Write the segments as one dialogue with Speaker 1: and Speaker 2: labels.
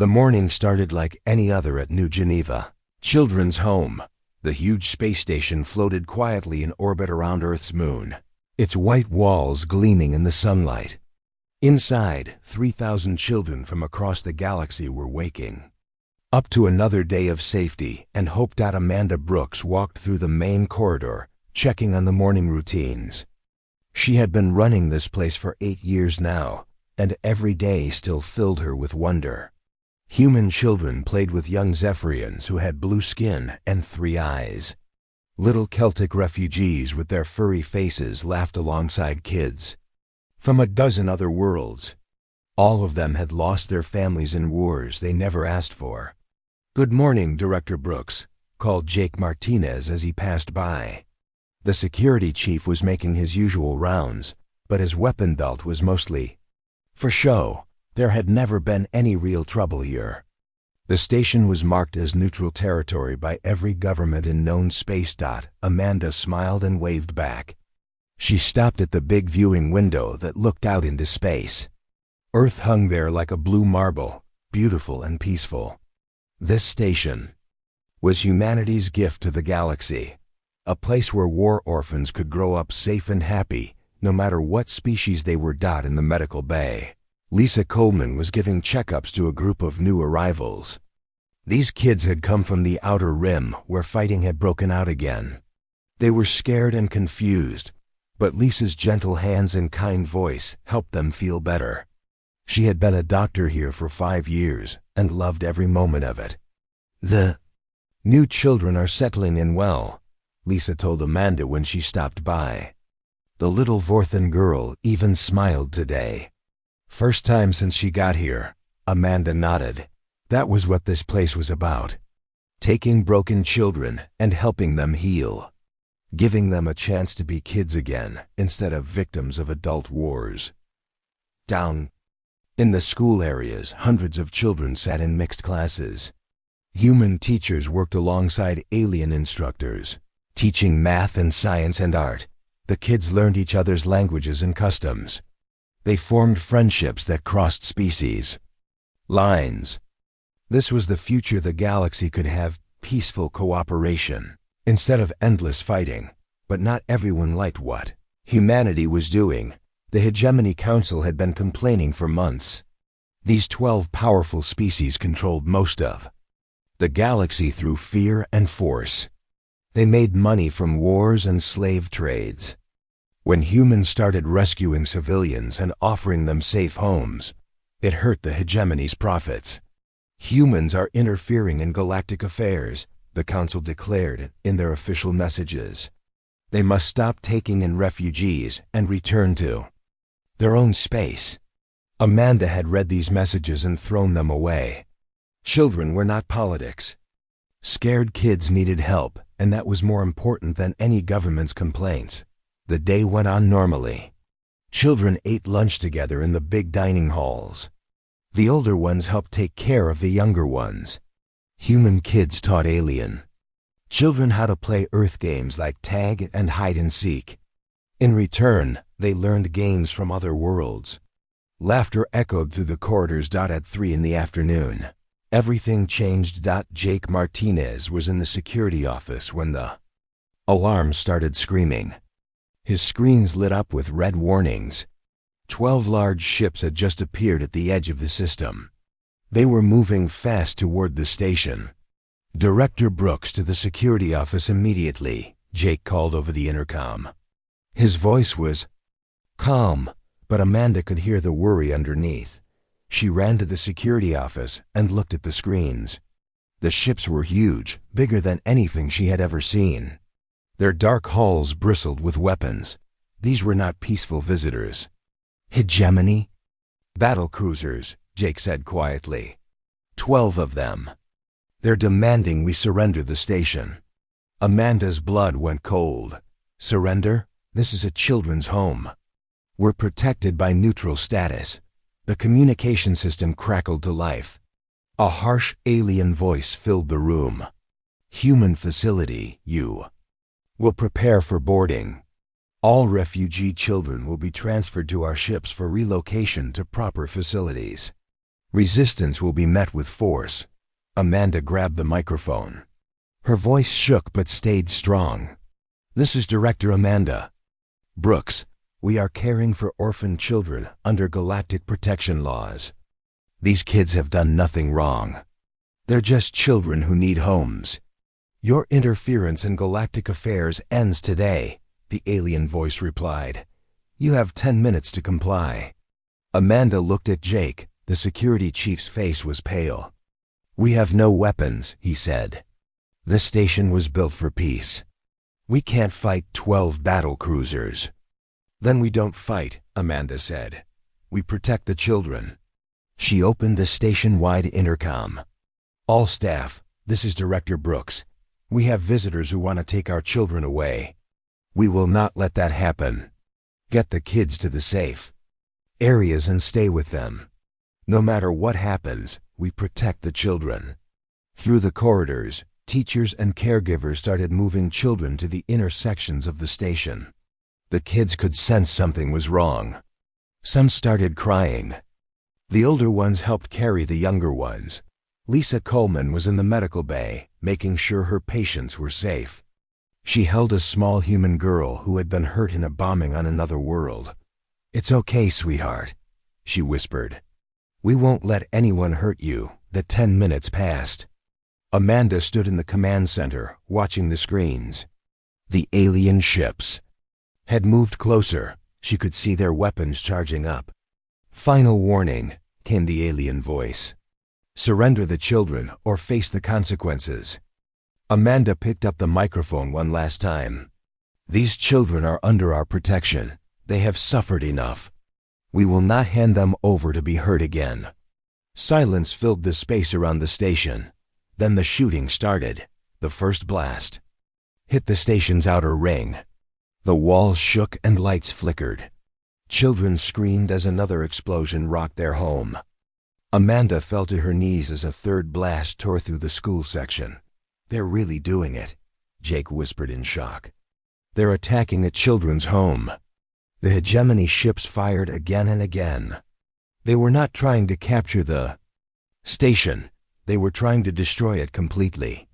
Speaker 1: The morning started like any other at New Geneva, children's home. The huge space station floated quietly in orbit around Earth's moon, its white walls gleaming in the sunlight. Inside, 3,000 children from across the galaxy were waking up to another day of safety and hope. Amanda Brooks walked through the main corridor, checking on the morning routines. She had been running this place for 8 years now, and every day still filled her with wonder. Human children played with young Zephyrians who had blue skin and 3 eyes. Little Celtic refugees with their furry faces laughed alongside kids from a dozen other worlds. All of them had lost their families in wars they never asked for. "Good morning, Director Brooks," called Jake Martinez as he passed by. The security chief was making his usual rounds, but his weapon belt was mostly for show. There had never been any real trouble here. The station was marked as neutral territory by every government in known space. Amanda smiled and waved back. She stopped at the big viewing window that looked out into space. Earth hung there like a blue marble, beautiful and peaceful. This station was humanity's gift to the galaxy, a place where war orphans could grow up safe and happy, no matter what species they were. In the medical bay, Lisa Coleman was giving checkups to a group of new arrivals. These kids had come from the Outer Rim, where fighting had broken out again. They were scared and confused, but Lisa's gentle hands and kind voice helped them feel better. She had been a doctor here for 5 years and loved every moment of it. "The new children are settling in well," Lisa told Amanda when she stopped by. The little Vorthan girl even smiled today. "First time since she got here," Amanda nodded. That was what this place was about. Taking broken children and helping them heal. Giving them a chance to be kids again instead of victims of adult wars. Down in the school areas, hundreds of children sat in mixed classes. Human teachers worked alongside alien instructors, teaching math and science and art. The kids learned each other's languages and customs. They formed friendships that crossed species lines. This was the future the galaxy could have: peaceful cooperation instead of endless fighting. But not everyone liked what humanity was doing. The Hegemony Council had been complaining for months. These 12 powerful species controlled most of the galaxy through fear and force. They made money from wars and slave trades. When humans started rescuing civilians and offering them safe homes, it hurt the Hegemony's profits. "Humans are interfering in galactic affairs," the Council declared in their official messages. They must stop taking in refugees and return to their own space. Amanda had read these messages and thrown them away. Children were not politics. Scared kids needed help, and that was more important than any government's complaints. The day went on normally. Children ate lunch together in the big dining halls. The older ones helped take care of the younger ones. Human kids taught alien children how to play Earth games like tag and hide and seek. In return, they learned games from other worlds. Laughter echoed through the corridors. At 3 in the afternoon, everything changed. Jake Martinez was in the security office when the alarm started screaming. His screens lit up with red warnings. 12 large ships had just appeared at the edge of the system. They were moving fast toward the station. "Director Brooks to the security office immediately," Jake called over the intercom. His voice was calm, but Amanda could hear the worry underneath. She ran to the security office and looked at the screens. The ships were huge, bigger than anything she had ever seen. Their dark hulls bristled with weapons. These were not peaceful visitors. "Hegemony?" "Battle cruisers," Jake said quietly. 12 of them. "They're demanding we surrender the station." Amanda's blood went cold. "Surrender? This is a children's home. We're protected by neutral status." The communication system crackled to life. A harsh alien voice filled the room. "Human facility, you will prepare for boarding. All refugee children will be transferred to our ships for relocation to proper facilities." Resistance will be met with force. Amanda grabbed the microphone. Her voice shook but stayed strong. This is Director Amanda. Brooks, we are caring for orphan children under galactic protection laws. These kids have done nothing wrong. They're just children who need homes. Your interference in galactic affairs ends today, the alien voice replied. You have 10 minutes to comply. Amanda looked at Jake. The security chief's face was pale. We have no weapons, he said. This station was built for peace. We can't fight 12 battle cruisers. Then we don't fight, Amanda said. We protect the children. She opened the station-wide intercom. All staff, this is Director Brooks. We have visitors who want to take our children away. We will not let that happen. Get the kids to the safe areas and stay with them. No matter what happens, we protect the children. Through the corridors, teachers and caregivers started moving children to the inner sections of the station. The kids could sense something was wrong. Some started crying. The older ones helped carry the younger ones. Lisa Coleman was in the medical bay, making sure her patients were safe. She held a small human girl who had been hurt in a bombing on another world. It's okay, sweetheart, she whispered. We won't let anyone hurt you. The 10 minutes passed. Amanda stood in the command center, watching the screens. The alien ships had moved closer. She could see their weapons charging up. Final warning, came the alien voice. Surrender the children or face the consequences. Amanda picked up the microphone one last time. These children are under our protection. They have suffered enough. We will not hand them over to be hurt again. Silence filled the space around the station. Then the shooting started. The first blast hit the station's outer ring. The walls shook and lights flickered. Children screamed as another explosion rocked their home. Amanda fell to her knees as a third blast tore through the school section. They're really doing it, Jake whispered in shock. They're attacking a children's home. The Hegemony ships fired again and again. They were not trying to capture the station. They were trying to destroy it completely.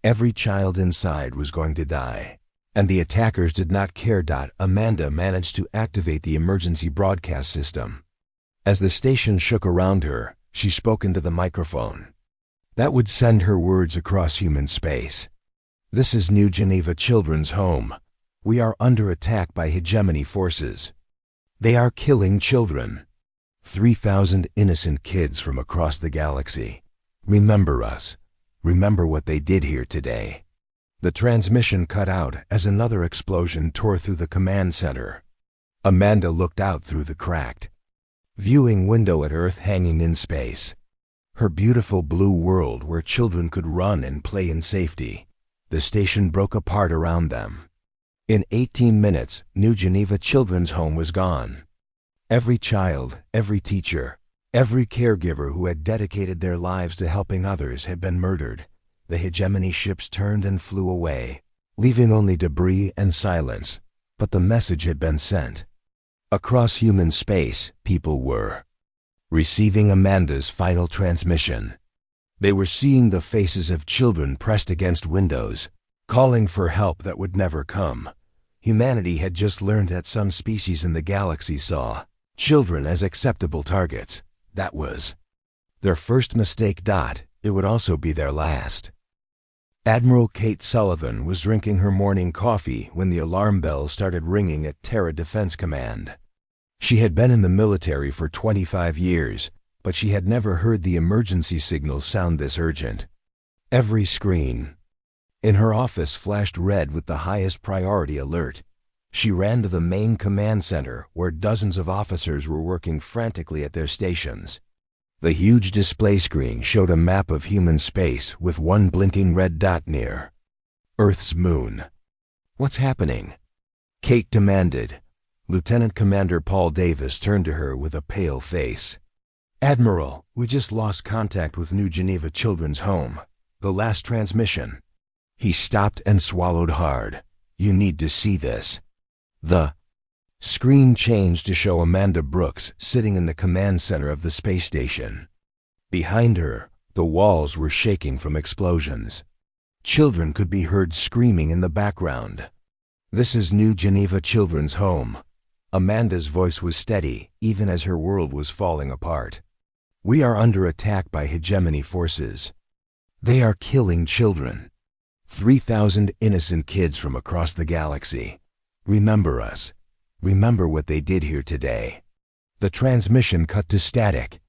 Speaker 1: Every child inside was going to die. And the attackers did not care. Amanda managed to activate the emergency broadcast system. As the station shook around her, she spoke into the microphone. That would send her words across human space. This is New Geneva Children's Home. We are under attack by Hegemony forces. They are killing children. 3,000 innocent kids from across the galaxy. Remember us. Remember what they did here today. The transmission cut out as another explosion tore through the command center. Amanda looked out through the cracked viewing window at Earth hanging in space. Her beautiful blue world where children could run and play in safety. The station broke apart around them. In 18 minutes, New Geneva Children's Home was gone. Every child, every teacher, every caregiver who had dedicated their lives to helping others had been murdered. The Hegemony ships turned and flew away, leaving only debris and silence. But the message had been sent. Across human space, people were receiving Amanda's final transmission. They were seeing the faces of children pressed against windows, calling for help that would never come. Humanity had just learned that some species in the galaxy saw children as acceptable targets. That was their first mistake. It would also be their last. Admiral Kate Sullivan was drinking her morning coffee when the alarm bell started ringing at Terra Defense Command. She had been in the military for 25 years, but she had never heard the emergency signal sound this urgent. Every screen in her office flashed red with the highest priority alert. She ran to the main command center where dozens of officers were working frantically at their stations. The huge display screen showed a map of human space with one blinking red dot near Earth's moon. What's happening? Kate demanded. Lieutenant Commander Paul Davis turned to her with a pale face. Admiral, we just lost contact with New Geneva Children's Home. The last transmission. He stopped and swallowed hard. You need to see this. The screen changed to show Amanda Brooks sitting in the command center of the space station. Behind her, the walls were shaking from explosions. Children could be heard screaming in the background. "This is New Geneva Children's Home." Amanda's voice was steady, even as her world was falling apart. "We are under attack by Hegemony forces. They are killing children. 3,000 innocent kids from across the galaxy. Remember us. Remember what they did here today." The transmission cut to static.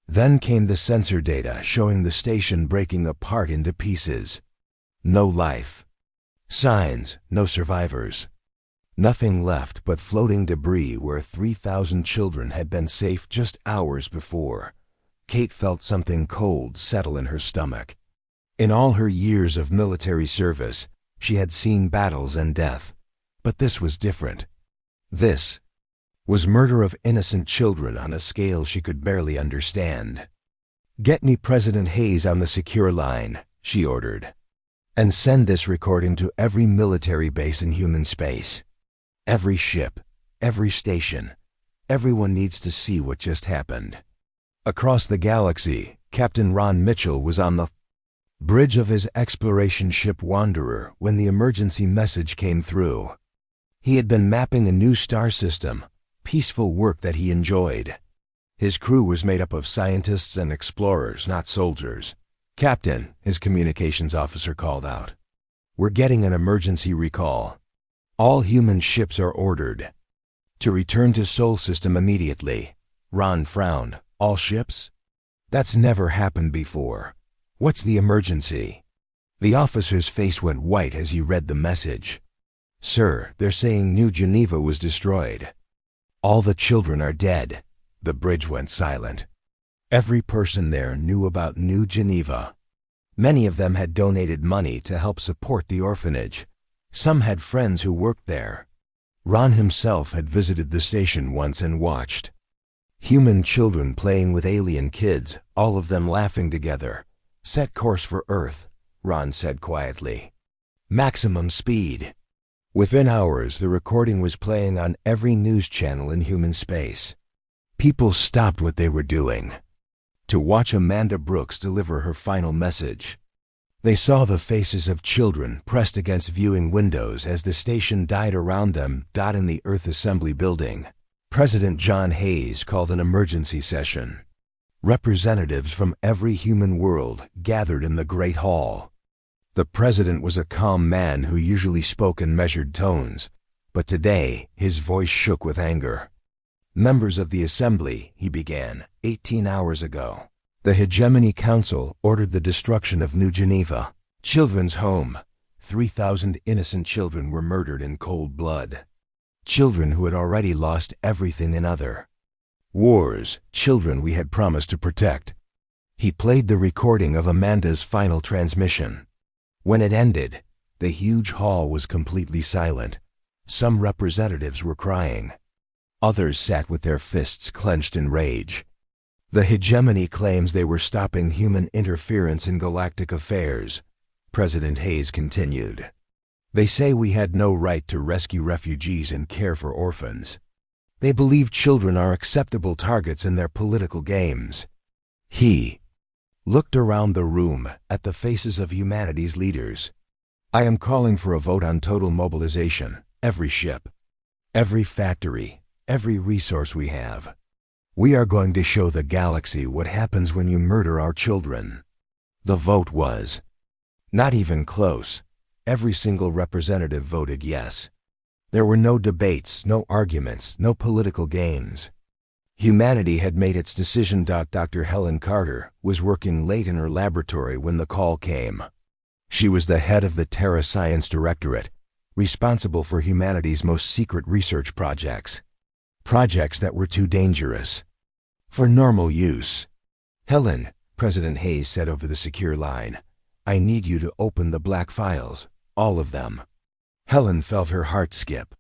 Speaker 1: Then came the sensor data showing the station breaking apart into pieces. No life. Signs, no survivors. Nothing left but floating debris where 3,000 children had been safe just hours before. Kate felt something cold settle in her stomach. In all her years of military service, she had seen battles and death. But this was different. This was murder of innocent children on a scale she could barely understand. "Get me President Hayes on the secure line," she ordered. "And send this recording to every military base in human space. Every ship, every station. Everyone needs to see what just happened." Across the galaxy, Captain Ron Mitchell was on the bridge of his exploration ship Wanderer when the emergency message came through. He had been mapping a new star system, peaceful work that he enjoyed. His crew was made up of scientists and explorers, not soldiers. "Captain," his communications officer called out, "we're getting an emergency recall. All human ships are ordered to return to Sol System immediately." Ron frowned. "All ships? That's never happened before. What's the emergency?" The officer's face went white as he read the message. "Sir, they're saying New Geneva was destroyed. All the children are dead." The bridge went silent. Every person there knew about New Geneva. Many of them had donated money to help support the orphanage. Some had friends who worked there. Ron himself had visited the station once and watched. Human children playing with alien kids, all of them laughing together. "Set course for Earth," Ron said quietly. "Maximum speed." Within hours, the recording was playing on every news channel in human space. People stopped what they were doing to watch Amanda Brooks deliver her final message. They saw the faces of children pressed against viewing windows as the station died around them, dotting the Earth Assembly building. President John Hayes called an emergency session. Representatives from every human world gathered in the Great Hall. The president was a calm man who usually spoke in measured tones, but today his voice shook with anger. "Members of the Assembly," he began, 18 hours ago, "the Hegemony Council ordered the destruction of New Geneva Children's Home. 3,000 innocent children were murdered in cold blood. Children who had already lost everything in other wars, children we had promised to protect." He played the recording of Amanda's final transmission. When it ended, the huge hall was completely silent. Some representatives were crying. Others sat with their fists clenched in rage. "The Hegemony claims they were stopping human interference in galactic affairs," President Hayes continued. "They say we had no right to rescue refugees and care for orphans. They believe children are acceptable targets in their political games." He looked around the room at the faces of humanity's leaders. "I am calling for a vote on total mobilization. Every ship, every factory, every resource we have. We are going to show the galaxy what happens when you murder our children." The vote was not even close. Every single representative voted yes. There were no debates, no arguments, no political games. Humanity had made its decision. Dr. Helen Carter was working late in her laboratory when the call came. She was the head of the Terra Science Directorate, responsible for humanity's most secret research projects. Projects that were too dangerous for normal use. "Helen," President Hayes said over the secure line, "I need you to open the black files, all of them." Helen felt her heart skip.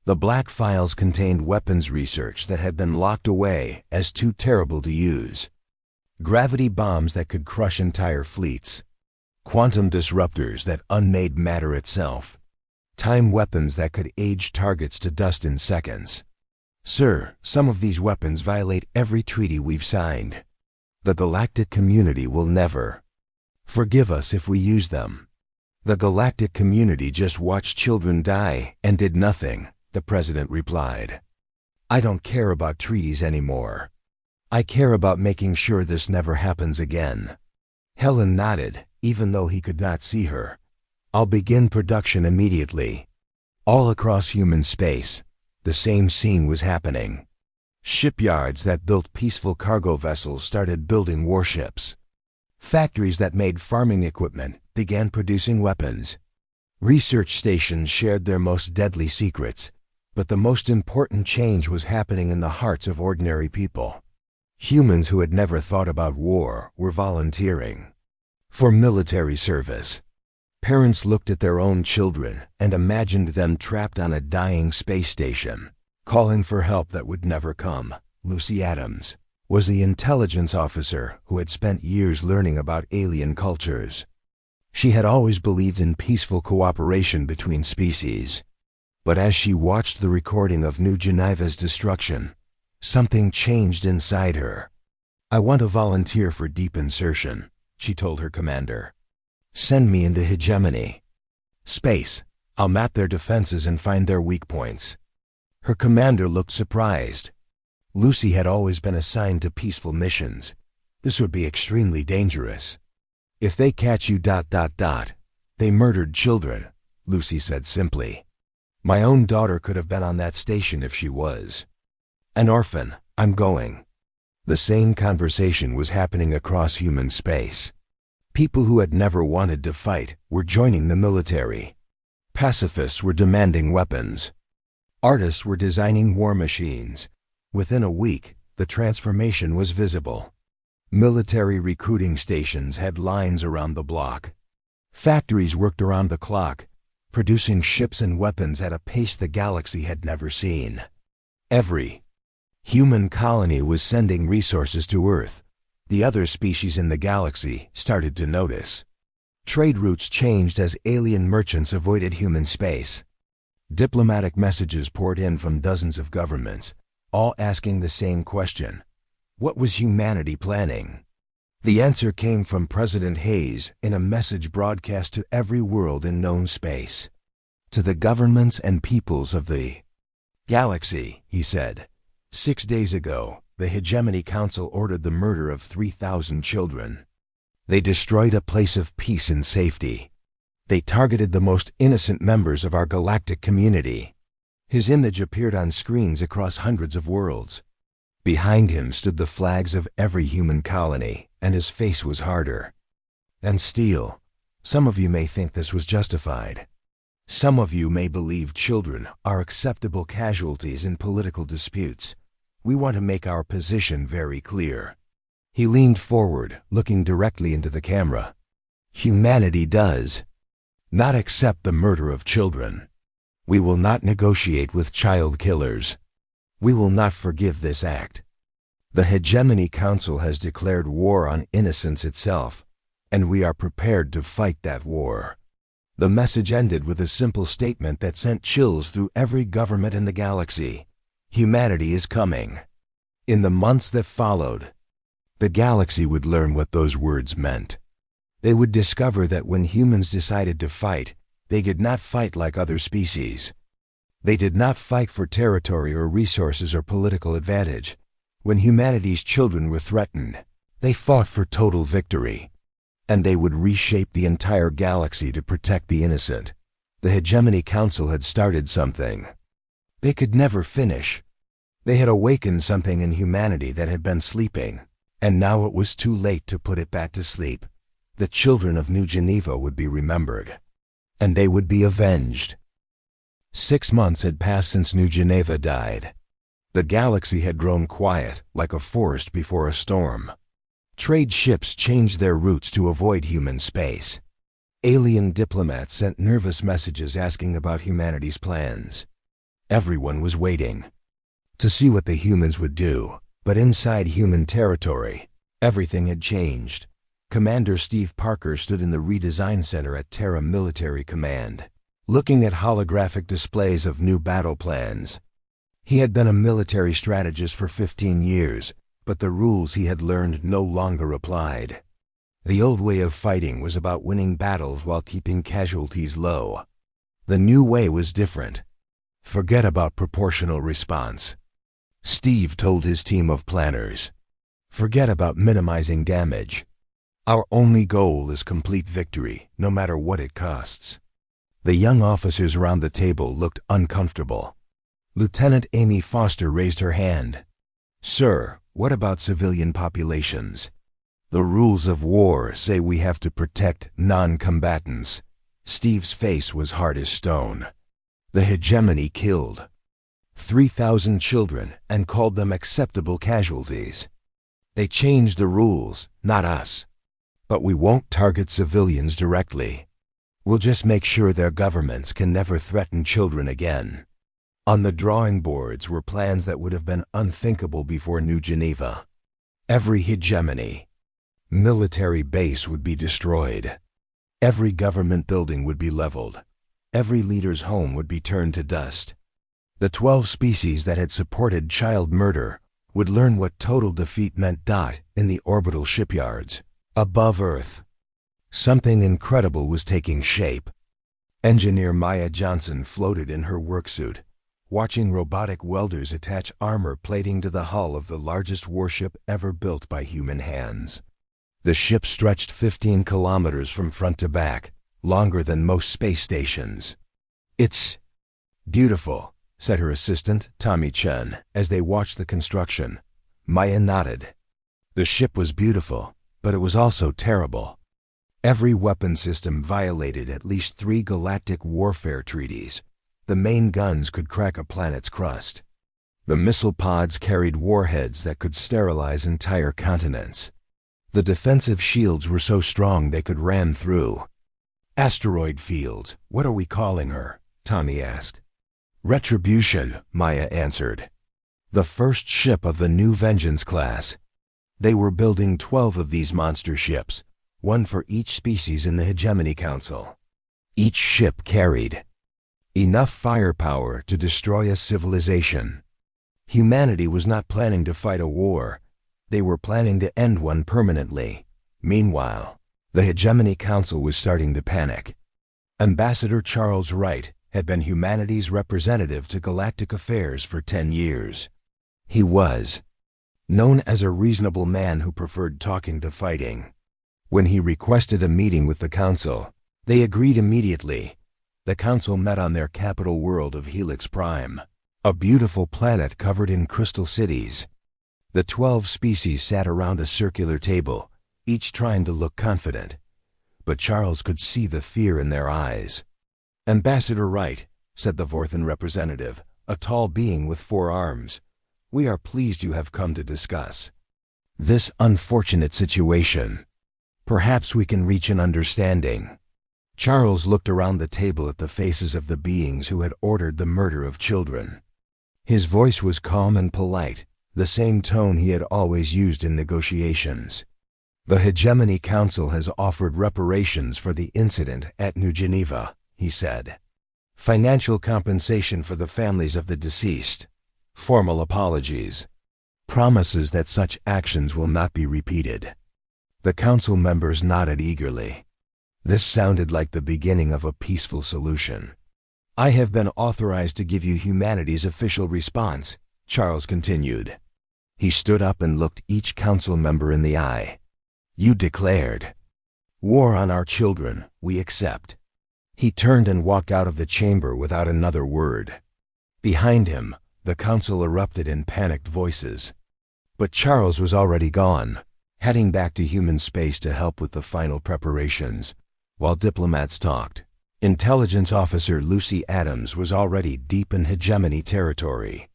Speaker 1: The black files contained weapons research that had been locked away as too terrible to use. Gravity bombs that could crush entire fleets. Quantum disruptors that unmade matter itself. Time weapons that could age targets to dust in seconds. "Sir, some of these weapons violate every treaty we've signed." The galactic community will never forgive us if we use them. The galactic community just watched children die and did nothing, the president replied. I don't care about treaties anymore. I care about making sure this never happens again. Helen nodded, even though he could not see her. I'll begin production immediately. All across human space, the same scene was happening. Shipyards that built peaceful cargo vessels started building warships. Factories that made farming equipment began producing weapons. Research stations shared their most deadly secrets, but the most important change was happening in the hearts of ordinary people. Humans who had never thought about war were volunteering for military service. Parents looked at their own children and imagined them trapped on a dying space station, calling for help that would never come. Lucy Adams was the intelligence officer who had spent years learning about alien cultures. She had always believed in peaceful cooperation between species. But as she watched the recording of New Geneva's destruction, something changed inside her. I want to volunteer for deep insertion, she told her commander. Send me into Hegemony. Space. I'll map their defenses and find their weak points. Her commander looked surprised. Lucy had always been assigned to peaceful missions. This would be extremely dangerous. If they catch you ... They murdered children, Lucy said simply. My own daughter could have been on that station if she was an orphan. I'm going. The same conversation was happening across human space. People who had never wanted to fight were joining the military. Pacifists were demanding weapons. Artists were designing war machines. Within a week, the transformation was visible. Military recruiting stations had lines around the block. Factories worked around the clock, producing ships and weapons at a pace the galaxy had never seen. Every human colony was sending resources to Earth. The other species in the galaxy started to notice. Trade routes changed as alien merchants avoided human space. Diplomatic messages poured in from dozens of governments, all asking the same question. What was humanity planning? The answer came from President Hayes in a message broadcast to every world in known space. To the governments and peoples of the galaxy, he said. 6 days ago, the Hegemony Council ordered the murder of 3,000 children. They destroyed a place of peace and safety. They targeted the most innocent members of our galactic community. His image appeared on screens across hundreds of worlds. Behind him stood the flags of every human colony, and his face was harder and steel. Some of you may think this was justified. Some of you may believe children are acceptable casualties in political disputes. We want to make our position very clear. He leaned forward, looking directly into the camera. Humanity does not accept the murder of children. We will not negotiate with child killers. We will not forgive this act. The Hegemony Council has declared war on innocence itself, and we are prepared to fight that war. The message ended with a simple statement that sent chills through every government in the galaxy. Humanity is coming. In the months that followed, the galaxy would learn what those words meant. They would discover that when humans decided to fight, they did not fight like other species. They did not fight for territory or resources or political advantage. When humanity's children were threatened, they fought for total victory. And they would reshape the entire galaxy to protect the innocent. The Hegemony Council had started something they could never finish. They had awakened something in humanity that had been sleeping, and now it was too late to put it back to sleep. The children of New Geneva would be remembered, and they would be avenged. 6 months had passed since New Geneva died. The galaxy had grown quiet, like a forest before a storm. Trade ships changed their routes to avoid human space. Alien diplomats sent nervous messages asking about humanity's plans. Everyone was waiting to see what the humans would do, but inside human territory, everything had changed. Commander Steve Parker stood in the redesign center at Terra Military Command, looking at holographic displays of new battle plans. He had been a military strategist for 15 years, but the rules he had learned no longer applied. The old way of fighting was about winning battles while keeping casualties low. The new way was different. Forget about proportional response. Steve told his team of planners. Forget about minimizing damage. Our only goal is complete victory, no matter what it costs. The young officers around the table looked uncomfortable. Lieutenant Amy Foster raised her hand. "Sir, what about civilian populations? The rules of war say we have to protect non-combatants." Steve's face was hard as stone. The Hegemony killed 3,000 children and called them acceptable casualties. They changed the rules, not us. But we won't target civilians directly. We'll just make sure their governments can never threaten children again. On the drawing boards were plans that would have been unthinkable before New Geneva. Every Hegemony military base would be destroyed. Every government building would be leveled. Every leader's home would be turned to dust. The 12 species that had supported child murder would learn what total defeat meant. In the orbital shipyards, above Earth, something incredible was taking shape. Engineer Maya Johnson floated in her worksuit, watching robotic welders attach armor plating to the hull of the largest warship ever built by human hands. The ship stretched 15 kilometers from front to back, longer than most space stations. "It's beautiful," said her assistant, Tommy Chen, as they watched the construction. Maya nodded. The ship was beautiful, but it was also terrible. Every weapon system violated at least 3 galactic warfare treaties. The main guns could crack a planet's crust. The missile pods carried warheads that could sterilize entire continents. The defensive shields were so strong they could ram through. "Asteroid fields, what are we calling her?" Tommy asked. "Retribution," Maya answered. The first ship of the new Vengeance class. They were building 12 of these monster ships, one for each species in the Hegemony Council. Each ship carried enough firepower to destroy a civilization. Humanity was not planning to fight a war. They were planning to end one permanently. Meanwhile, the Hegemony Council was starting to panic. Ambassador Charles Wright had been humanity's representative to galactic affairs for 10 years. He was known as a reasonable man who preferred talking to fighting. When he requested a meeting with the Council, they agreed immediately. The Council met on their capital world of Helix Prime, a beautiful planet covered in crystal cities. The 12 species sat around a circular table, each trying to look confident. But Charles could see the fear in their eyes. "Ambassador Wright," said the Vorthan representative, a tall being with 4 arms, "we are pleased you have come to discuss this unfortunate situation. Perhaps we can reach an understanding." Charles looked around the table at the faces of the beings who had ordered the murder of children. His voice was calm and polite, the same tone he had always used in negotiations. "The Hegemony Council has offered reparations for the incident at New Geneva," he said. "Financial compensation for the families of the deceased. Formal apologies. Promises that such actions will not be repeated." The council members nodded eagerly. This sounded like the beginning of a peaceful solution. "I have been authorized to give you humanity's official response," Charles continued. He stood up and looked each council member in the eye. "You declared war on our children. We accept." He turned and walked out of the chamber without another word. Behind him, the council erupted in panicked voices. But Charles was already gone, heading back to human space to help with the final preparations. While diplomats talked, Intelligence Officer Lucy Adams was already deep in Hegemony territory.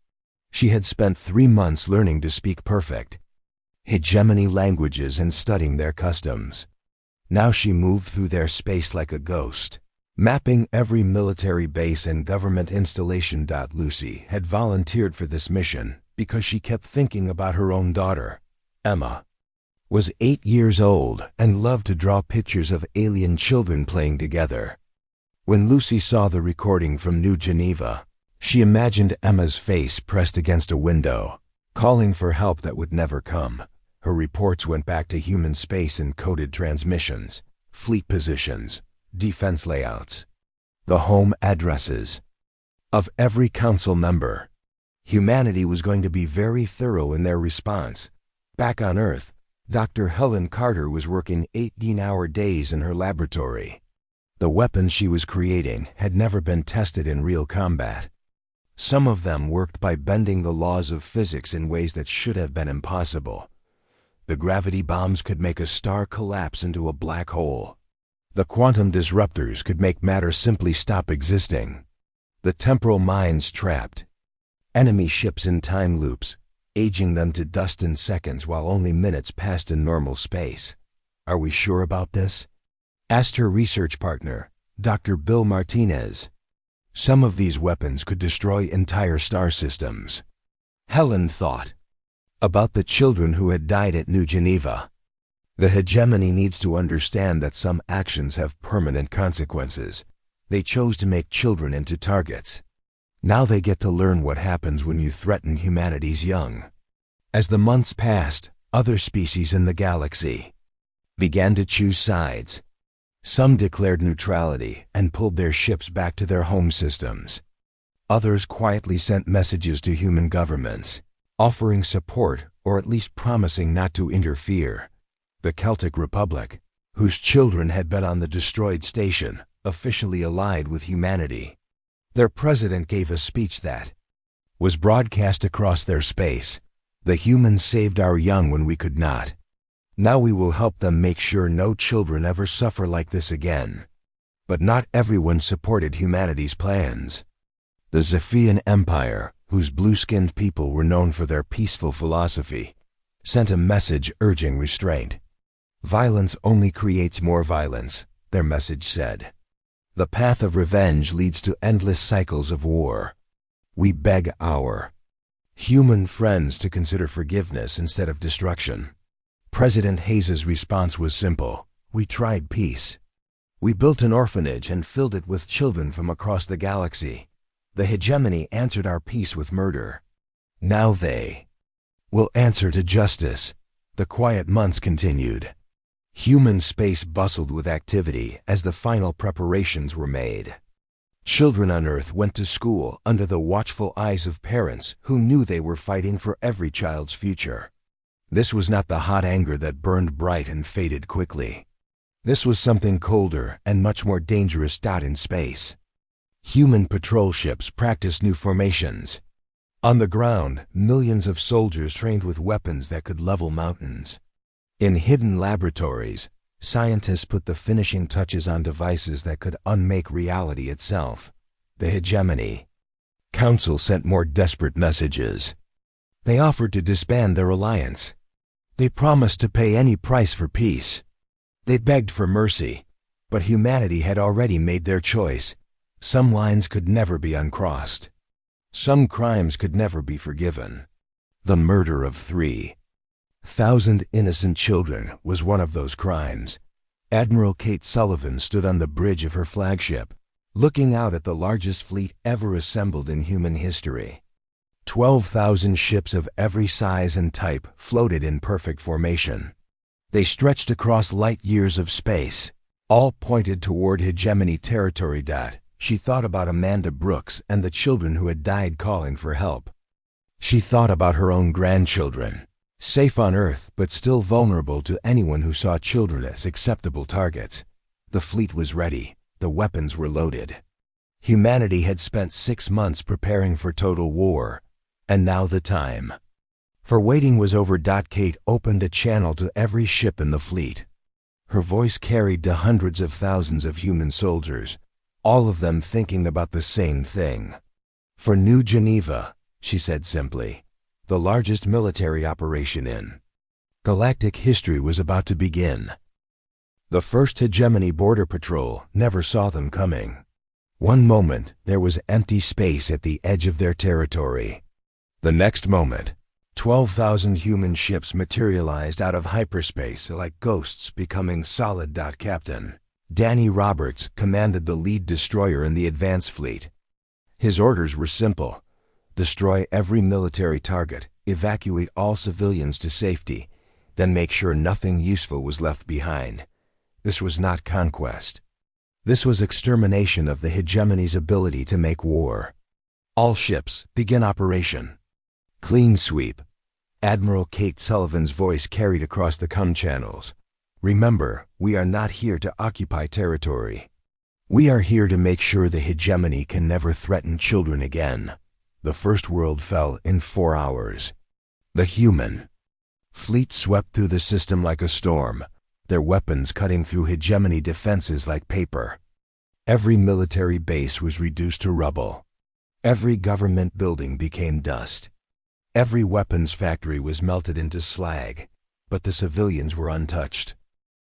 Speaker 1: She had spent 3 months learning to speak perfect Hegemony languages and studying their customs. Now she moved through their space like a ghost, mapping every military base and government installation. Lucy had volunteered for this mission because she kept thinking about her own daughter. Emma was 8 years old and loved to draw pictures of alien children playing together. When Lucy saw the recording from New Geneva, she imagined Emma's face pressed against a window, calling for help that would never come. Her reports went back to human space in coded transmissions, fleet positions, defense layouts, the home addresses of every council member. Humanity was going to be very thorough in their response. Back on Earth, Dr. Helen Carter was working 18-hour days in her laboratory. The weapons she was creating had never been tested in real combat. Some of them worked by bending the laws of physics in ways that should have been impossible. The gravity bombs could make a star collapse into a black hole. The quantum disruptors could make matter simply stop existing. The temporal mines trapped enemy ships in time loops, aging them to dust in seconds while only minutes passed in normal space. "Are we sure about this?" asked her research partner, Dr. Bill Martinez. Some of these weapons could destroy entire star systems. Helen thought about the children who had died at New Geneva. The hegemony needs to understand that some actions have permanent consequences. They chose to make children into targets. Now they get to learn what happens when you threaten humanity's young. As the months passed, other species in the galaxy began to choose sides. Some declared neutrality and pulled their ships back to their home systems. Others quietly sent messages to human governments, offering support or at least promising not to interfere. The Celtic Republic, whose children had been on the destroyed station, officially allied with humanity. Their president gave a speech that was broadcast across their space. "The humans saved our young when we could not. Now we will help them make sure no children ever suffer like this again." But not everyone supported humanity's plans. The Zephian Empire, whose blue-skinned people were known for their peaceful philosophy, sent a message urging restraint. "Violence only creates more violence," their message said. "The path of revenge leads to endless cycles of war. We beg our human friends to consider forgiveness instead of destruction." President Hayes's response was simple: "We tried peace. We built an orphanage and filled it with children from across the galaxy. The hegemony answered our peace with murder. Now they will answer to justice." The quiet months continued. Human space bustled with activity as the final preparations were made. Children on Earth went to school under the watchful eyes of parents who knew they were fighting for every child's future. This was not the hot anger that burned bright and faded quickly. This was something colder and much more dangerous in space. Human patrol ships practiced new formations. On the ground, millions of soldiers trained with weapons that could level mountains. In hidden laboratories, scientists put the finishing touches on devices that could unmake reality itself. The Hegemony Council sent more desperate messages. They offered to disband their alliance. They promised to pay any price for peace. They begged for mercy, but humanity had already made their choice. Some lines could never be uncrossed. Some crimes could never be forgiven. The murder of 3,000 innocent children was one of those crimes. Admiral Kate Sullivan stood on the bridge of her flagship, looking out at the largest fleet ever assembled in human history. 12,000 ships of every size and type floated in perfect formation. They stretched across light years of space, all pointed toward hegemony territory. She thought about Amanda Brooks and the children who had died calling for help. She thought about her own grandchildren, safe on Earth but still vulnerable to anyone who saw children as acceptable targets. The fleet was ready. The weapons were loaded. Humanity had spent 6 months preparing for total war, and now the time for waiting was over. Kate opened a channel to every ship in the fleet. Her voice carried to hundreds of thousands of human soldiers, all of them thinking about the same thing. "For New Geneva," she said simply, "the largest military operation in galactic history was about to begin." The first Hegemony border patrol never saw them coming. One moment, there was empty space at the edge of their territory. The next moment, 12,000 human ships materialized out of hyperspace like ghosts becoming solid. Captain Danny Roberts commanded the lead destroyer in the advance fleet. His orders were simple: destroy every military target, evacuate all civilians to safety, then make sure nothing useful was left behind. This was not conquest. This was extermination of the Hegemony's ability to make war. All ships, begin operation. Clean sweep. Admiral Kate Sullivan's voice carried across the comm channels. Remember, we are not here to occupy territory. We are here to make sure the Hegemony can never threaten children again. The First World fell in 4 hours. The human fleet swept through the system like a storm, their weapons cutting through Hegemony defenses like paper. Every military base was reduced to rubble. Every government building became dust. Every weapons factory was melted into slag, but the civilians were untouched.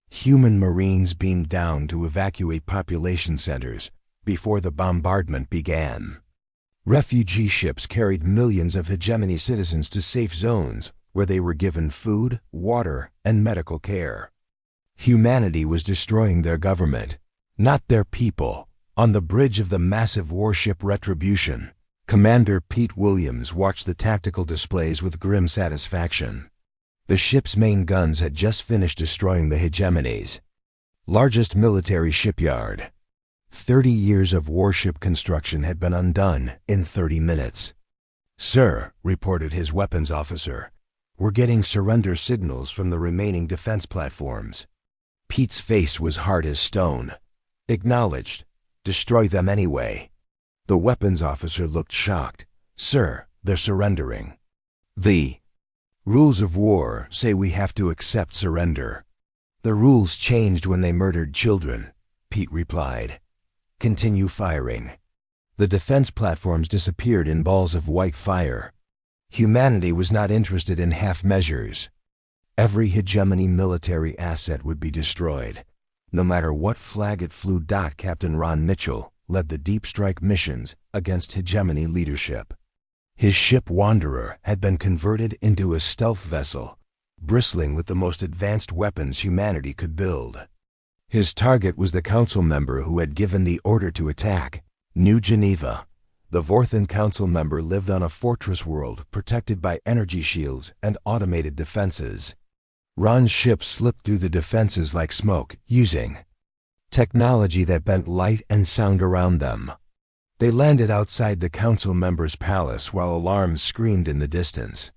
Speaker 1: Human Marines beamed down to evacuate population centers before the bombardment began. Refugee ships carried millions of Hegemony citizens to safe zones where they were given food, water, and medical care. Humanity was destroying their government, not their people. On the bridge of the massive warship Retribution, Commander Pete Williams watched the tactical displays with grim satisfaction. The ship's main guns had just finished destroying the Hegemony's largest military shipyard. 30 years of warship construction had been undone in 30 minutes. "Sir," reported his weapons officer, "we're getting surrender signals from the remaining defense platforms." Pete's face was hard as stone. "Acknowledged. Destroy them anyway." The weapons officer looked shocked. "Sir, they're surrendering. The rules of war say we have to accept surrender." "The rules changed when they murdered children," Pete replied. "Continue firing." The defense platforms disappeared in balls of white fire. Humanity was not interested in half measures. Every Hegemony military asset would be destroyed, no matter what flag it flew. Captain Ron Mitchell led the deep strike missions against Hegemony leadership. His ship Wanderer had been converted into a stealth vessel, bristling with the most advanced weapons humanity could build. His target was the council member who had given the order to attack, New Geneva. The Vorthan council member lived on a fortress world protected by energy shields and automated defenses. Ron's ship slipped through the defenses like smoke, using technology that bent light and sound around them. They landed outside the council member's palace while alarms screamed in the distance.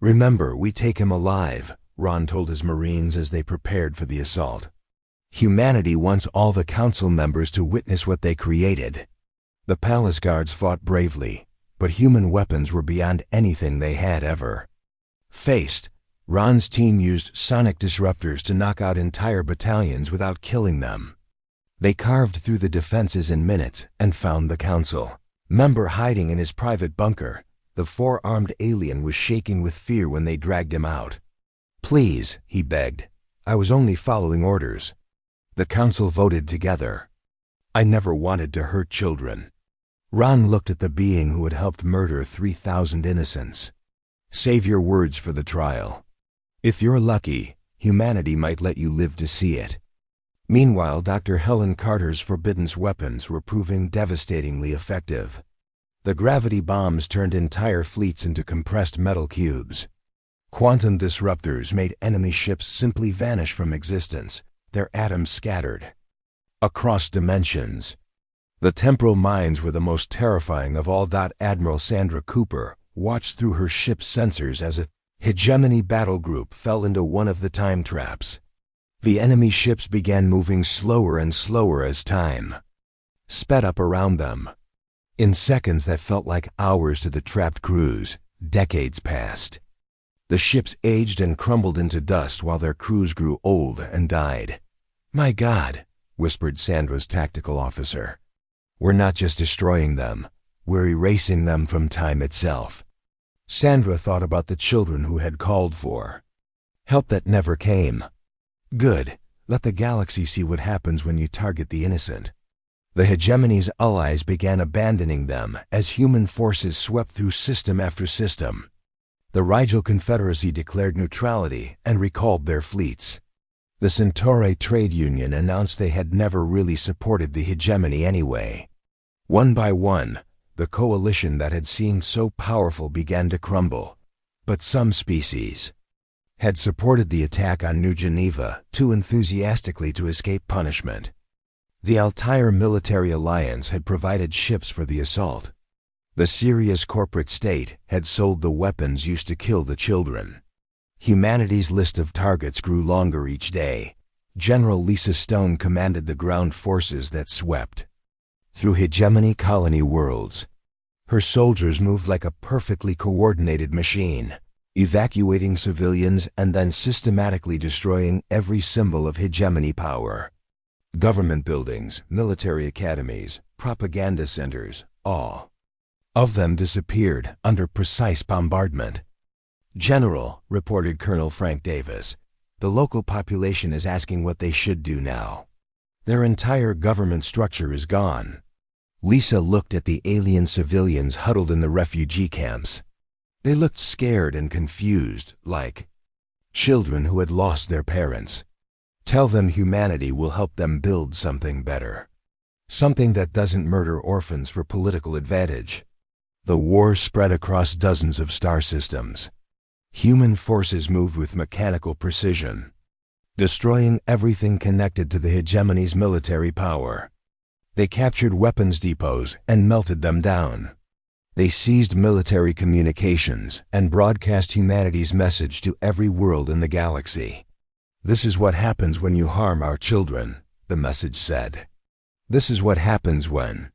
Speaker 1: "Remember, we take him alive," Ron told his Marines as they prepared for the assault. Humanity wants all the council members to witness what they created. The palace guards fought bravely, but human weapons were beyond anything they had ever faced. Ron's team used sonic disruptors to knock out entire battalions without killing them. They carved through the defenses in minutes and found the council member hiding in his private bunker. The four-armed alien was shaking with fear when they dragged him out. "Please," he begged. "I was only following orders." The council voted together. "I never wanted to hurt children." Ron looked at the being who had helped murder 3,000 innocents. "Save your words for the trial. If you're lucky, humanity might let you live to see it." Meanwhile, Dr. Helen Carter's forbidden weapons were proving devastatingly effective. The gravity bombs turned entire fleets into compressed metal cubes. Quantum disruptors made enemy ships simply vanish from existence, their atoms scattered across dimensions. The temporal mines were the most terrifying of all. Admiral Sandra Cooper watched through her ship's sensors as a Hegemony battle group fell into one of the time traps. The enemy ships began moving slower and slower as time sped up around them. In seconds that felt like hours to the trapped crews, decades passed. The ships aged and crumbled into dust while their crews grew old and died. "My God," whispered Sandra's tactical officer. "We're not just destroying them, we're erasing them from time itself." Sandra thought about the children who had called for help that never came. Good. Let the galaxy see what happens when you target the innocent. The Hegemony's allies began abandoning them as human forces swept through system after system. The Rigel Confederacy declared neutrality and recalled their fleets. The Centauri Trade Union announced they had never really supported the Hegemony anyway. One by one, the coalition that had seemed so powerful began to crumble. But some species had supported the attack on New Geneva too enthusiastically to escape punishment. The Altair military alliance had provided ships for the assault. The Sirius corporate state had sold the weapons used to kill the children. Humanity's list of targets grew longer each day. General Lisa Stone commanded the ground forces that swept through Hegemony colony worlds. Her soldiers moved like a perfectly coordinated machine, evacuating civilians and then systematically destroying every symbol of Hegemony power. Government buildings, military academies, propaganda centers, all of them disappeared under precise bombardment. "General," reported Colonel Frank Davis, "the local population is asking what they should do now. Their entire government structure is gone." Lisa looked at the alien civilians huddled in the refugee camps. They looked scared and confused, like children who had lost their parents. "Tell them humanity will help them build something better. Something that doesn't murder orphans for political advantage." The war spread across dozens of star systems. Human forces moved with mechanical precision, destroying everything connected to the Hegemony's military power. They captured weapons depots and melted them down. They seized military communications and broadcast humanity's message to every world in the galaxy. "This is what happens when you harm our children," the message said. "This is what happens when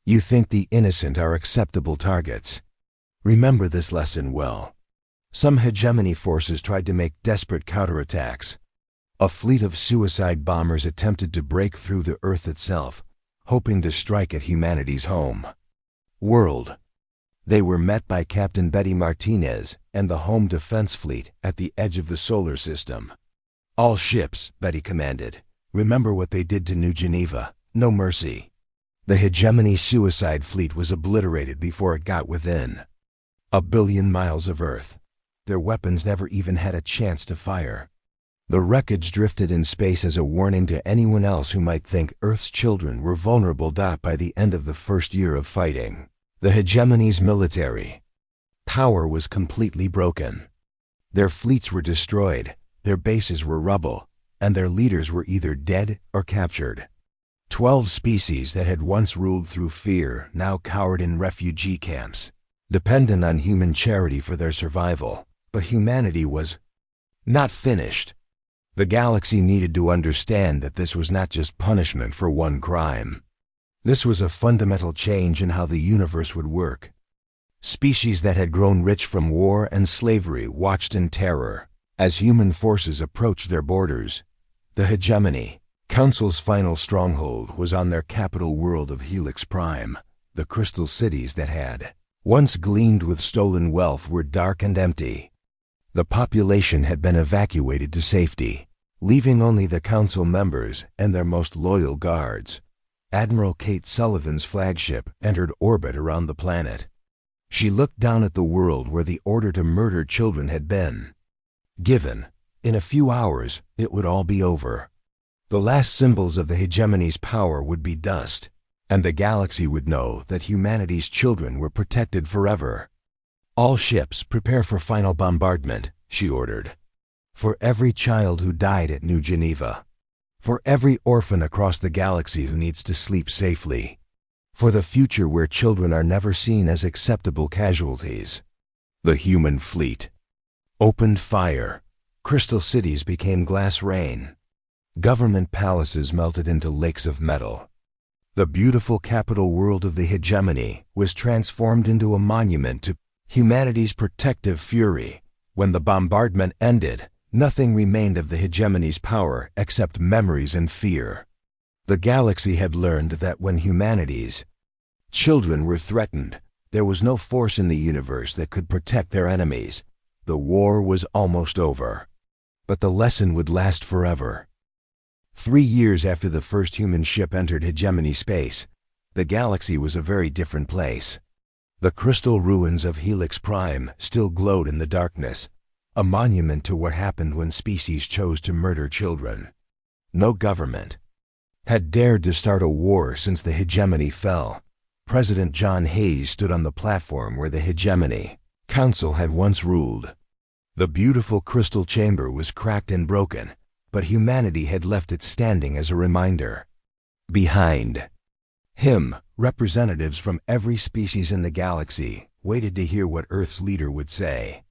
Speaker 1: you think the innocent are acceptable targets. Remember this lesson well." Some Hegemony forces tried to make desperate counterattacks. A fleet of suicide bombers attempted to break through to Earth itself, hoping to strike at humanity's home world. They were met by Captain Betty Martinez and the Home Defense Fleet at the edge of the solar system. "All ships," Betty commanded. "Remember what they did to New Geneva. No mercy." The Hegemony suicide fleet was obliterated before it got within 1 billion miles of Earth. Their weapons never even had a chance to fire. The wreckage drifted in space as a warning to anyone else who might think Earth's children were vulnerable. By the end of the first year of fighting, the Hegemony's military power was completely broken. Their fleets were destroyed, their bases were rubble, and their leaders were either dead or captured. 12 species that had once ruled through fear now cowered in refugee camps, dependent on human charity for their survival. But humanity was not finished. The galaxy needed to understand that this was not just punishment for one crime. This was a fundamental change in how the universe would work. Species that had grown rich from war and slavery watched in terror as human forces approached their borders. The Hegemony Council's final stronghold was on their capital world of Helix Prime. The crystal cities that had once gleamed with stolen wealth were dark and empty. The population had been evacuated to safety, leaving only the council members and their most loyal guards. Admiral Kate Sullivan's flagship entered orbit around the planet. She looked down at the world where the order to murder children had been given. In a few hours, it would all be over. The last symbols of the Hegemony's power would be dust, and the galaxy would know that humanity's children were protected forever. "All ships prepare for final bombardment," she ordered. "For every child who died at New Geneva. For every orphan across the galaxy who needs to sleep safely. For the future where children are never seen as acceptable casualties." The human fleet opened fire. Crystal cities became glass rain. Government palaces melted into lakes of metal. The beautiful capital world of the Hegemony was transformed into a monument to humanity's protective fury. When the bombardment ended, nothing remained of the Hegemony's power except memories and fear. The galaxy had learned that when humanity's children were threatened, there was no force in the universe that could protect their enemies. The war was almost over. But the lesson would last forever. 3 years after the first human ship entered Hegemony space, the galaxy was a very different place. The crystal ruins of Helix Prime still glowed in the darkness, a monument to what happened when species chose to murder children. No government had dared to start a war since the Hegemony fell. President John Hayes stood on the platform where the Hegemony council had once ruled. The beautiful crystal chamber was cracked and broken, but humanity had left it standing as a reminder. Behind him, representatives from every species in the galaxy waited to hear what Earth's leader would say.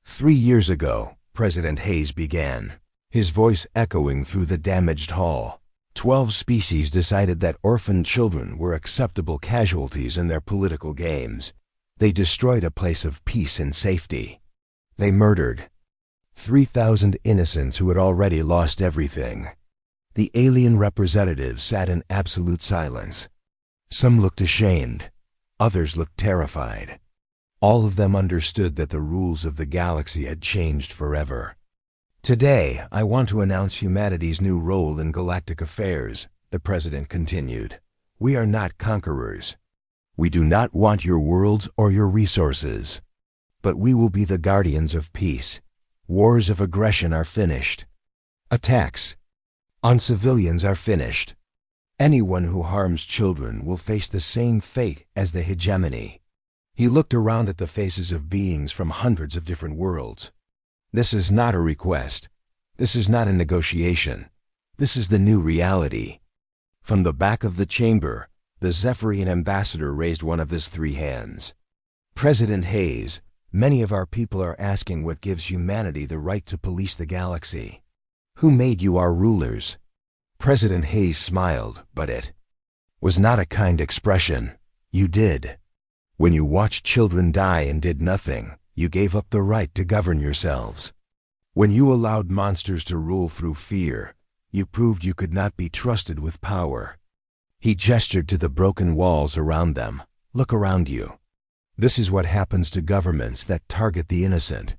Speaker 1: 3 years ago, President Hayes began, his voice echoing through the damaged hall. 12 species decided that orphaned children were acceptable casualties in their political games. They destroyed a place of peace and safety. They murdered 3,000 innocents who had already lost everything. The alien representatives sat in absolute silence. Some looked ashamed, others looked terrified. All of them understood that the rules of the galaxy had changed forever. Today, I want to announce humanity's new role in galactic affairs, the president continued. We are not conquerors. We do not want your worlds or your resources. But we will be the guardians of peace. Wars of aggression are finished. Attacks on civilians are finished. Anyone who harms children will face the same fate as the Hegemony. He looked around at the faces of beings from hundreds of different worlds. This is not a request. This is not a negotiation. This is the new reality. From the back of the chamber, the Zephyrian ambassador raised one of his 3 hands. President Hayes, many of our people are asking what gives humanity the right to police the galaxy. Who made you our rulers? President Hayes smiled, but it was not a kind expression. You did. When you watched children die and did nothing, you gave up the right to govern yourselves. When you allowed monsters to rule through fear, you proved you could not be trusted with power. He gestured to the broken walls around them. Look around you. This is what happens to governments that target the innocent.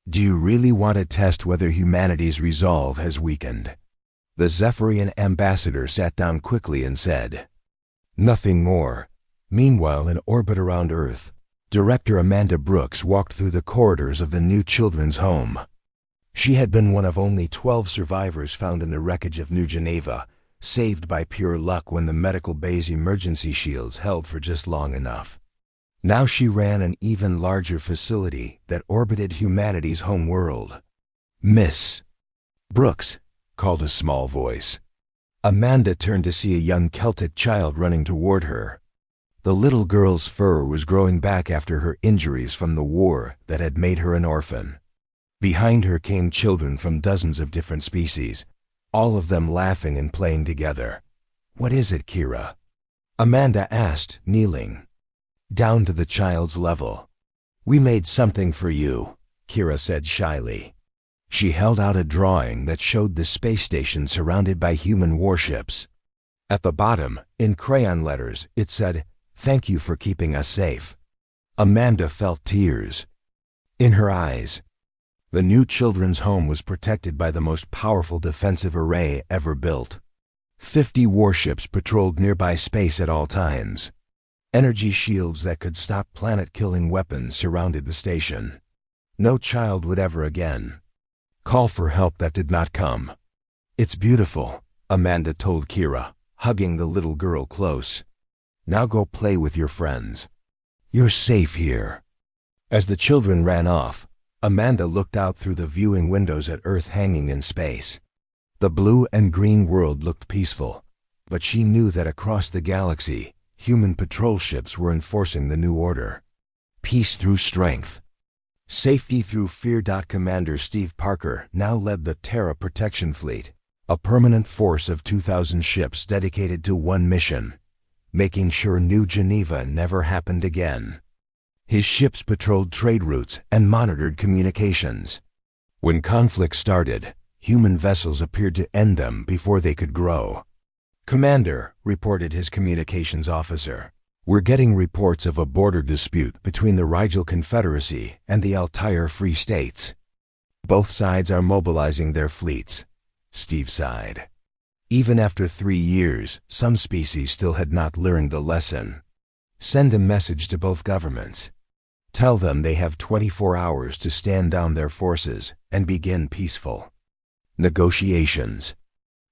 Speaker 1: Do you really want to test whether humanity's resolve has weakened? The Zephyrian ambassador sat down quickly and said, "Nothing more." Meanwhile, in orbit around Earth, Director Amanda Brooks walked through the corridors of the new children's home. She had been one of only 12 survivors found in the wreckage of New Geneva, saved by pure luck when the medical bay's emergency shields held for just long enough. Now she ran an even larger facility that orbited humanity's home world. "Miss Brooks," called a small voice. Amanda turned to see a young Celtic child running toward her. The little girl's fur was growing back after her injuries from the war that had made her an orphan. Behind her came children from dozens of different species, all of them laughing and playing together. "What is it, Kira?" Amanda asked, kneeling down to the child's level. "We made something for you," Kira said shyly. She held out a drawing that showed the space station surrounded by human warships. At the bottom, in crayon letters, it said, "Thank you for keeping us safe." Amanda felt tears in her eyes. The new children's home was protected by the most powerful defensive array ever built. 50 warships patrolled nearby space at all times. Energy shields that could stop planet-killing weapons surrounded the station. No child would ever again call for help that did not come. "It's beautiful," Amanda told Kira, hugging the little girl close. "Now go play with your friends. You're safe here." As the children ran off, Amanda looked out through the viewing windows at Earth hanging in space. The blue and green world looked peaceful, but she knew that across the galaxy, human patrol ships were enforcing the new order. Peace through strength. Safety through fear. Commander Steve Parker now led the Terra Protection Fleet, a permanent force of 2,000 ships dedicated to one mission: making sure New Geneva never happened again. His ships patrolled trade routes and monitored communications. When conflict started, human vessels appeared to end them before they could grow. "Commander," reported his communications officer, "we're getting reports of a border dispute between the Rigel Confederacy and the Altair Free States. Both sides are mobilizing their fleets." Steve sighed. Even after 3 years, some species still had not learned the lesson. Send a message to both governments. Tell them they have 24 hours to stand down their forces and begin peaceful negotiations.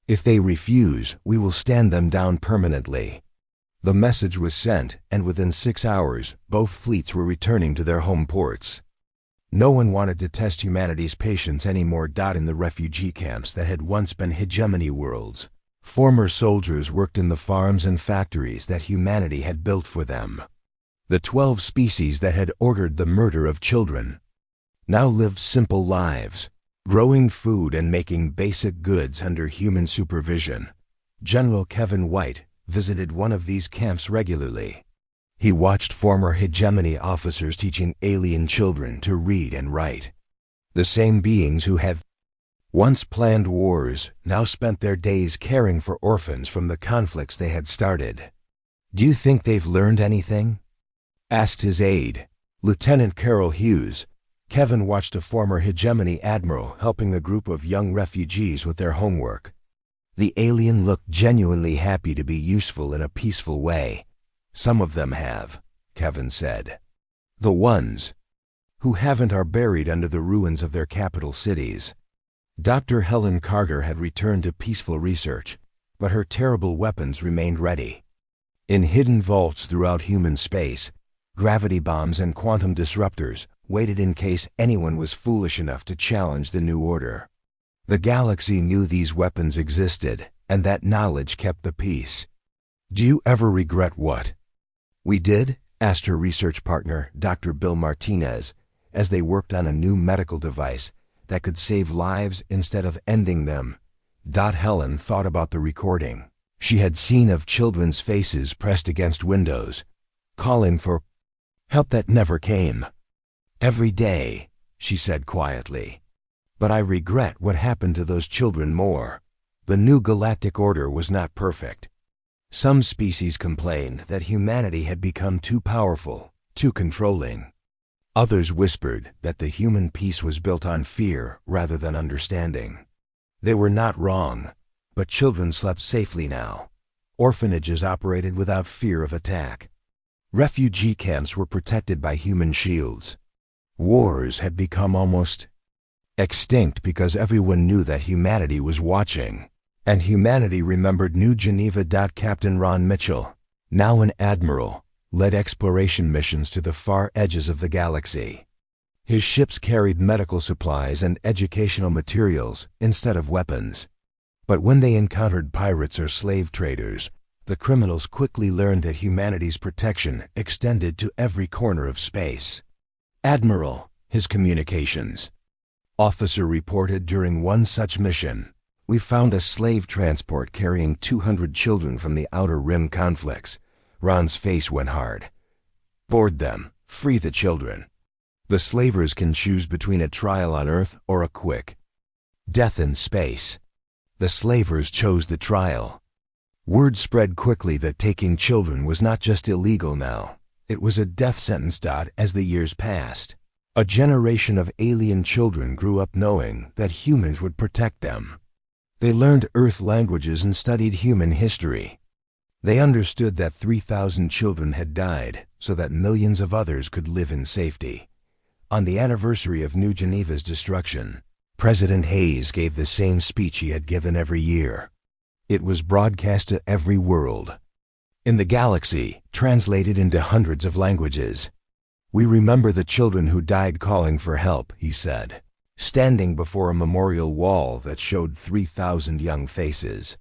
Speaker 1: If they refuse, we will stand them down permanently. The message was sent, and within 6 hours, both fleets were returning to their home ports. No one wanted to test humanity's patience anymore. In the refugee camps that had once been hegemony worlds, former soldiers worked in the farms and factories that humanity had built for them. The 12 species that had ordered the murder of children now lived simple lives, growing food and making basic goods under human supervision. General Kevin White visited one of these camps regularly. He watched former hegemony officers teaching alien children to read and write. The same beings who had once planned wars now spent their days caring for orphans from the conflicts they had started. "Do you think they've learned anything?" asked his aide, Lieutenant Carol Hughes. Kevin watched a former hegemony admiral helping a group of young refugees with their homework. The alien looked genuinely happy to be useful in a peaceful way. "Some of them have," Kevin said. "The ones who haven't are buried under the ruins of their capital cities." Dr. Helen Carter had returned to peaceful research, but her terrible weapons remained ready. In hidden vaults throughout human space, gravity bombs and quantum disruptors waited in case anyone was foolish enough to challenge the new order. The galaxy knew these weapons existed, and that knowledge kept the peace. "Do you ever regret what we did?" asked her research partner, Dr. Bill Martinez, as they worked on a new medical device that could save lives instead of ending them. Helen thought about the recording she had seen of children's faces pressed against windows, calling for help that never came. "Every day," she said quietly. "But I regret what happened to those children more." The new galactic order was not perfect. Some species complained that humanity had become too powerful, too controlling. Others whispered that the human peace was built on fear rather than understanding. They were not wrong, but children slept safely now. Orphanages operated without fear of attack. Refugee camps were protected by human shields. Wars had become almost extinct because everyone knew that humanity was watching. And humanity remembered New Geneva. Captain Ron Mitchell, now an admiral, led exploration missions to the far edges of the galaxy. His ships carried medical supplies and educational materials instead of weapons. But when they encountered pirates or slave traders, the criminals quickly learned that humanity's protection extended to every corner of space. "Admiral," his communications officer reported during one such mission, "We found a slave transport carrying 200 children from the Outer Rim conflicts." Ron's face went hard. "Board them. Free the children. The slavers can choose between a trial on Earth or a quick death in space." The slavers chose the trial. Word spread quickly that taking children was not just illegal now. It was a death sentence. As the years passed, a generation of alien children grew up knowing that humans would protect them. They learned Earth languages and studied human history. They understood that 3,000 children had died so that millions of others could live in safety. On the anniversary of New Geneva's destruction, President Hayes gave the same speech he had given every year. It was broadcast to every world in the galaxy, translated into hundreds of languages. "We remember the children who died calling for help," he said, standing before a memorial wall that showed 3,000 young faces.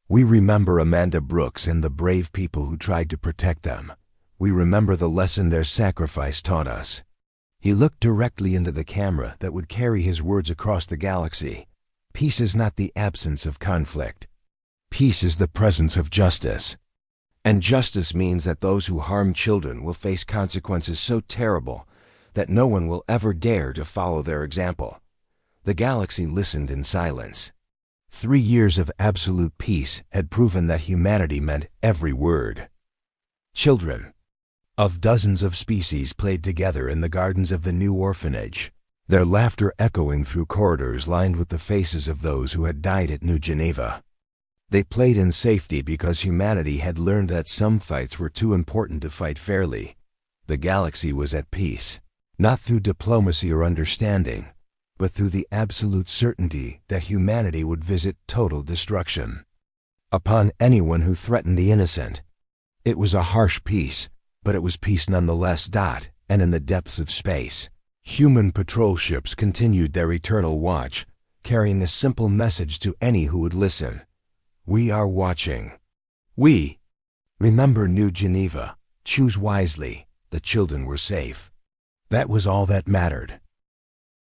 Speaker 1: "We remember Amanda Brooks and the brave people who tried to protect them. We remember the lesson their sacrifice taught us." He looked directly into the camera that would carry his words across the galaxy. "Peace is not the absence of conflict. Peace is the presence of justice. And justice means that those who harm children will face consequences so terrible that no one will ever dare to follow their example." The galaxy listened in silence. 3 years of absolute peace had proven that humanity meant every word. Children of dozens of species played together in the gardens of the new orphanage, their laughter echoing through corridors lined with the faces of those who had died at New Geneva. They played in safety because humanity had learned that some fights were too important to fight fairly. The galaxy was at peace, not through diplomacy or understanding, but through the absolute certainty that humanity would visit total destruction upon anyone who threatened the innocent. It was a harsh peace, but it was peace nonetheless. And in the depths of space, human patrol ships continued their eternal watch, carrying a simple message to any who would listen. We are watching. We. Remember New Geneva. Choose wisely. The children were safe. That was all that mattered.